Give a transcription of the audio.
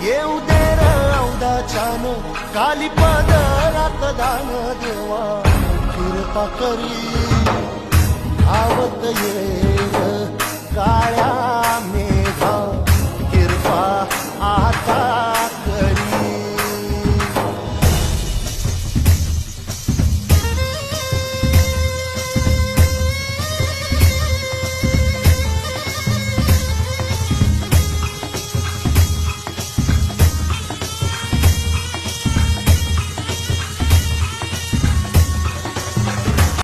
येऊ दे रौदाच्यान काली पदरात दान देवा कृपा करी आवत ये काळ्या